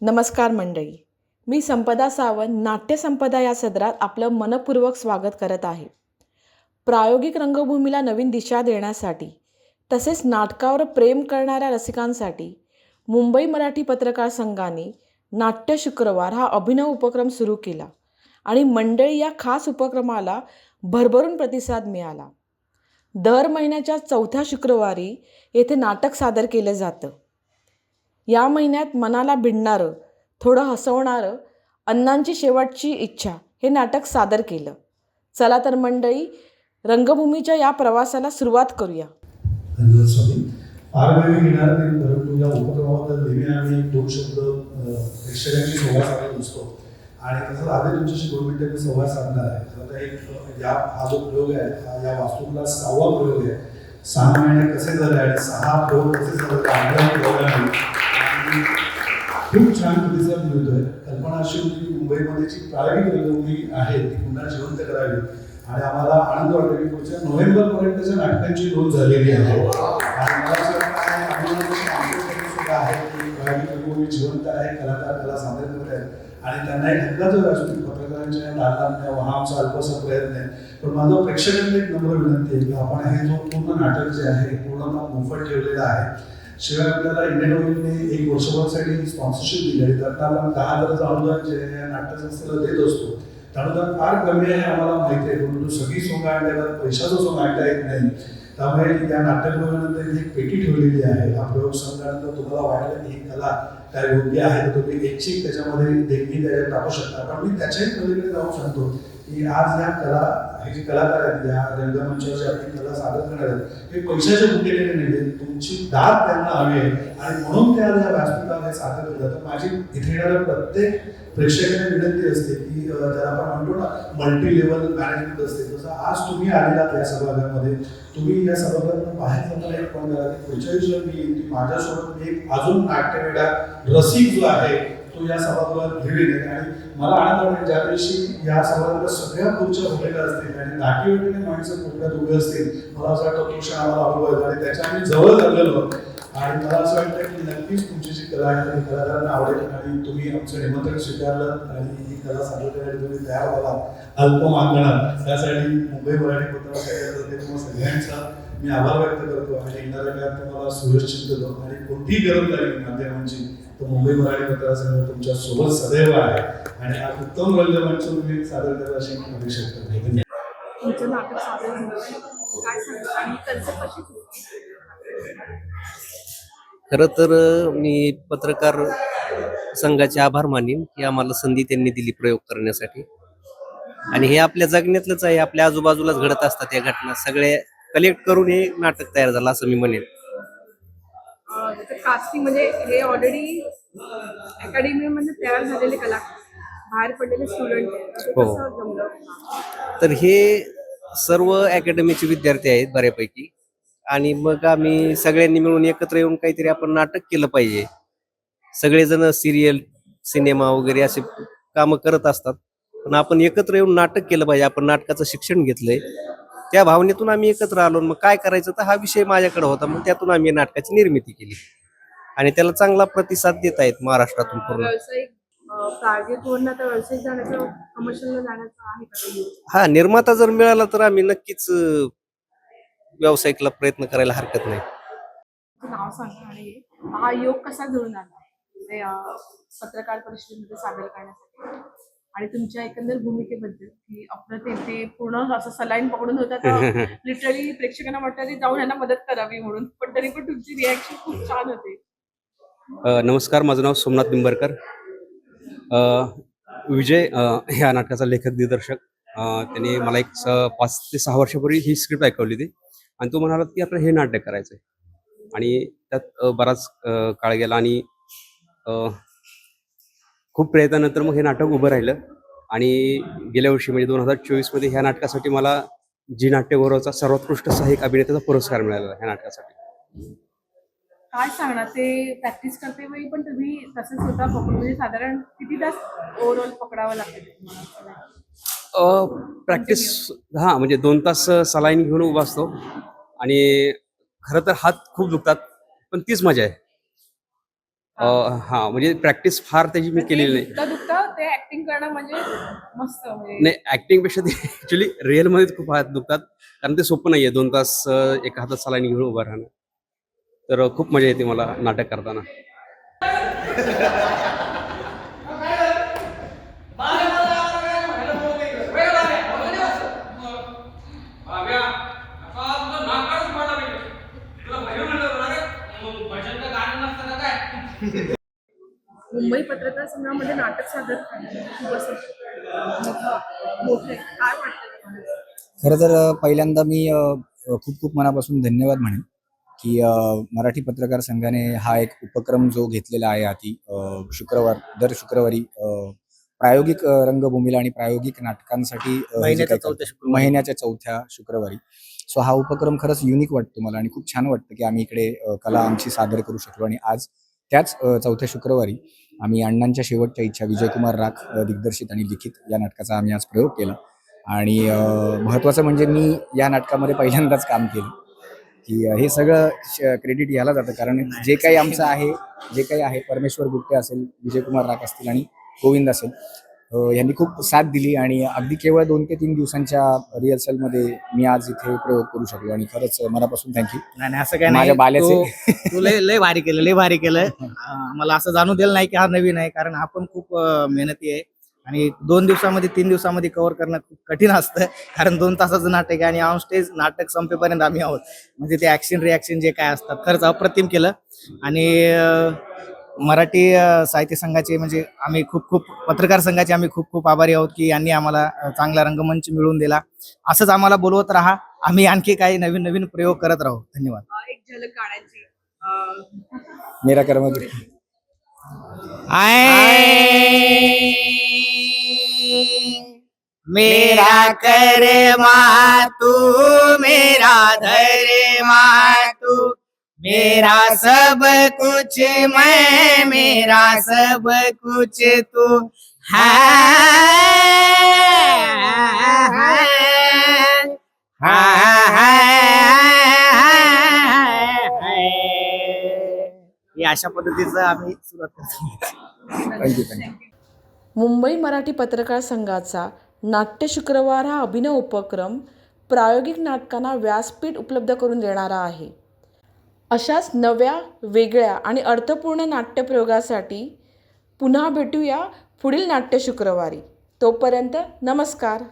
नमस्कार मंडळी. मी संपदा सावंत नाट्य संपदा या सदरात आपलं मनपूर्वक स्वागत करत आहे. प्रायोगिक रंगभूमीला नवीन दिशा देण्यासाठी तसेच नाटकावर प्रेम करणाऱ्या रसिकांसाठी मुंबई मराठी पत्रकार संघाने नाट्य शुक्रवार हा अभिनव उपक्रम सुरू केला आणि मंडळी या खास उपक्रमाला भरभरून प्रतिसाद मिळाला. दर महिन्याच्या चौथ्या शुक्रवारी येथे नाटक सादर केलं जातं. या महिन्यात मनाला भिडणारं, थोडं हसवणारं अण्णांची शेवटची इच्छा हे नाटक सादर केलं. चला तर मंडळी, रंगभूमीच्या या प्रवासाला सुरुवात करूया. धन्यवाद स्वामी. फार वेळ घेणार नाही, परंतु या उपक्रमाबद्दल नेहमी आम्ही दोन शब्द प्रेक्षकांशी संवाद साधत असतो आणि तसंच आधी तुमच्याशी 2 मिनिटं मी संवाद साधणार आहे. आता एक हा जो प्रयोग आहे हा या वास्तूला 6वा प्रयोग आहे. 6 महिने कसे झाले आणि 6 प्रयोग कसे झाले आणि खूप छान प्रतिसाद मिळतोय. कल्पना अशी होती की मुंबईमध्ये जी प्रायोगिक रंगभूमी आहे ती पुन्हा जिवंत करावी आणि आम्हाला आनंद वाटतो की पुढच्या नोव्हेंबरपर्यंतच्या नाटकांची नोंद झालेली आहे आणि मला असं वाटतं आहे की प्रायोगिक रंगभूमी जिवंत आहे, कलाकार कला सादर करत आहेत आणि त्यांना एक हक्काचं व्यासपीठ पत्रकारांच्या दालनात हा आमचा अल्पसा प्रयत्न आहे. पण माझं प्रेक्षकांना एक नम्र विनंती आहे की आपण हे जो पूर्ण नाटक जे आहे पूर्ण मोफत ठेवलेलं आहे. शिवाय आपल्याला इंडियन ऑइलने 1 वर्षभरासाठी स्पॉन्सरशिप दिली आणि त्यातनं आपण 10,000चं अनुदान जे आहे नाट्यसंस्थेला देत असतो. ते अनुदान फार कमी आहे आम्हाला माहिती आहे, परंतु सगळी सोंग आणल्याला पैशाचं सोंग आणता येत नाही. त्यामुळे या नाट्यगृहानंतर एक पेटी ठेवलेली आहे. हा प्रयोग संघानंतर तुम्हाला वाटलं की ही कला काय योग्य आहे तर तुम्ही ऐच्छिक त्याच्यामध्ये देणगी त्याच्यात टाकू शकता. पण मी त्याच्याही पलीकडे जाऊन सांगतो की आज या कला हे जे कलाकार आहेत या रंगमंचावर जे आपली कला सादर करणार आहेत हे पैशाच्या भुकेने नाही, तुमची दाद त्यांना हवी आहे आणि म्हणून ते आज या व्यासपीठावर हे सादर केलं जातं. माझी इथे येणाऱ्या प्रत्येक प्रेक्षकांना विनंती असते की ज्याला आपण म्हणतो ना मल्टी लेवल मॅनेजमेंट असते, तसं आज तुम्ही आलेलात या सभागृहामध्ये. तुम्ही या सभागृहातून बाहेर जाताना एक पण करा की पुढच्या दिवशी मी माझ्यासोबत एक अजून नाट्यवेडा रसिक जो आहे तो या सभागृहात घेऊन आणि मला आनंद वाटेल ज्या दिवशी या सभागृहात सगळ्या पुढच्या भूमिका असतील आणि नाट्यवेडीने माणसं कुठल्या उभे असतील. मला असं वाटतं तो क्षण आम्हाला अनुभव आहे आणि त्याच्या आम्ही जवळ लागलेलो आणि मला असं वाटतं की नक्कीच तुमची जी कला आहे ती कलाकारांना आवडेल आणि तुम्ही आमचं निमंत्रण स्वीकारलं आणि ही कला सादर करण्यासाठी तुम्ही तयार व्हाल अल्प मागणार. त्यासाठी मुंबई मराठी पत्रकार तुम्हाला सगळ्यांचा मी आभार व्यक्त करतो आणि येणाऱ्या काळात तुम्हाला सुरक्षित देतो आणि कोणतीही गरज लागली माध्यमांची तर मुंबई मराठी पत्रकार संघ तुमच्या सोबत सदैव आहे आणि आज उत्तम रंगमंच तुम्ही सादर करत अशी मी अपेक्षा करतो. तुमचं नाटक सादर झालं काय सांगता आणि कन्सेप्ट कशी खरं तर मी पत्रकार संघाचे आभार मानेन की आम्हाला संधी त्यांनी दिली प्रयोग करण्यासाठी. आणि हे आपल्या जगण्यातलंच आहे, आपल्या आजूबाजूलाच घडत असतात या घटना सगळे कलेक्ट करून हे नाटक तयार झालं असं मी म्हणेन. कास्टिंग म्हणजे हे ऑलरेडी अकॅडमीमध्ये तयार झालेले कलाकार बाहेर पडलेले स्टुडंट हो. तर हे सर्व अकॅडमीचे विद्यार्थी आहेत बऱ्यापैकी आणि मग आम्ही सगळ्यांनी मिळून एकत्र येऊन काहीतरी आपण नाटक केलं पाहिजे. सगळेजण सिरियल सिनेमा वगैरे असे कामं करत असतात, पण आपण एकत्र येऊन नाटक केलं पाहिजे. आपण नाटकाचं शिक्षण घेतलंय त्या भावनेतून आम्ही एकत्र आलो. मग काय करायचं तर हा विषय माझ्याकडे होता, मग त्यातून आम्ही नाटकाची निर्मिती केली आणि त्याला चांगला प्रतिसाद देत आहेत महाराष्ट्रातून पूर्ण. हा निर्माता जर मिळाला तर आम्ही नक्कीच व्यावसायिकला प्रयत्न करायला हरकत नाही. नाव सांगा आणि हा योग कसा जुळून आला पत्रकार परिषदेमध्ये सादर करण्यासाठी आणि तुमच्या एकंदर भूमिकेबद्दल की अप्रतिम ते पूर्ण असं सलाईन पकडून होता तर लिटरली प्रेक्षकांना वाटतं ते जाऊन यांना मदत करावी म्हणून, पण तरी पण तुमची रिॲक्शन खूप छान होते. नमस्कार, माझं नाव सोमनाथ निंबरकर. विजय ह्या नाटकाचा लेखक दिग्दर्शक. त्यांनी मला एक 5 ते 6 वर्षापूर्वी ही स्क्रिप्ट ऐकवली होती आणि तो म्हणाला की आपलं हे नाटक करायचं आहे आणि त्यात बराच काळ गेला आणि खूप प्रयत्नानंतर मग हे नाटक उभं राहिलं आणि गेल्या वर्षी म्हणजे 2024 ह्या नाटकासाठी मला जी नाट्यगौरवचा सर्वोत्कृष्ट सहाय्यक अभिनेत्याचा पुरस्कार मिळाला ह्या नाटकासाठी. काय सांगणार ते प्रॅक्टिस करते वेळी पण तुम्ही तसंच होता पकडून म्हणजे साधारण किती तास ओव्हरऑल पकडावं लागतं? प्रॅक्टिस म्हणजे 2 तास सलाईन घेऊन उभा असतो आणि खरं तर हात खूप दुखतात पण तीच मजा आहे. हां, म्हणजे प्रॅक्टिस फार त्याची मी केलेली नाही. दुखता दुखता ते ऍक्टिंग करणं म्हणजे मस्त म्हणजे नाही, ऍक्टिंगपेक्षा ते ऍक्च्युली रिअलमध्ये खूप हात दुखतात, कारण ते सोपं नाहीये 2 तास एका हातात सलाईन घेऊन उभं राहणं. तर खूप मजा येते मला नाटक करताना. मुंबई पत्रकार संघामध्ये नाटक सादर करणं खूप असं मोठं आहे. काय वाटतं तुम्हाला? खरं तर पहिल्यांदा मी खूप खूप मनापासून धन्यवाद म्हणेन की मराठी पत्रकार संघाने हा एक उपक्रम जो घेतलेला आहे हाती, दर शुक्रवारी प्रायोगिक रंगभूमीला आणि प्रायोगिक नाटकांसाठी महिन्याच्या चौथ्या शुक्रवारी. सो हा उपक्रम खरंच युनिक वाटतो मला आणि खूप छान वाटतं की आम्ही इकडे कला आमची सादर करू शकलो. आणि आज त्याच चौथ्या शुक्रवारी आम्ही अण्णांच्या शेवटच्या इच्छा, विजयकुमार राख दिग्दर्शित आणि लिखित या नाटकाचा आम्ही आज प्रयोग केला. आणि महत्त्वाचं म्हणजे मी या नाटकामध्ये पहिल्यांदाच काम केलं, की हे सगळं क्रेडिट याला जातं. कारण जे काही आमचं आहे, जे काही आहे, परमेश्वर गुट्टे असेल, विजयकुमार राख असतील आणि गोविंद असेल, यांनी खूप साथ दिली. आणि अगदी केवळ 2 ते 3 दिवसांच्या रिहर्सलमध्ये मी आज इथे प्रयोग करू शकलो आणि खरंच मनापासून थँक्यू. नाही असं काय माझ्या नाही, बाल्याचे तू लय भारी केलं, लय भारी केलं. मला असं जाणू दिलं नाही की हा नवीन आहे, कारण आपण खूप मेहनती आहे आणि 2 दिवसामध्ये 3 दिवसामध्ये कव्हर करणं खूप कठीण असतं, कारण 2 तासाचं नाटक आहे आणि ऑन स्टेज नाटक संपेपर्यंत आम्ही आहोत. म्हणजे ते ऍक्शन रिॲक्शन जे काय असतात खरंच अप्रतिम केलं. आणि मराठी साहित्य संघाचे म्हणजे आम्ही खूप पत्रकार संघाचे आम्ही खूप आभारी आहोत की यांनी आम्हाला चांगला रंगमंच मिळवून दिला. असंच आम्हाला बोलवत राहा, आम्ही आणखी काही नवीन प्रयोग करत राहू. धन्यवाद. एक झलक गाण्याची मेरा कर्मचारी मेरा कर्मा तू, मेरा धर्मा तू, मेरा सब कुछ मैं, मेरा सब कुछ तू या अशा पद्धतीचं आम्ही सुरुवात करतो. थँक्यू. मुंबई मराठी पत्रकार संघाचा नाट्य शुक्रवार हा अभिनव उपक्रम प्रायोगिक नाटकांना व्यासपीठ उपलब्ध करून देणारा आहे. अशाच नव्या, वेगळ्या आणि अर्थपूर्ण नाट्यप्रयोगासाठी पुन्हा भेटूया पुढील नाट्य शुक्रवारी. तोपर्यंत नमस्कार.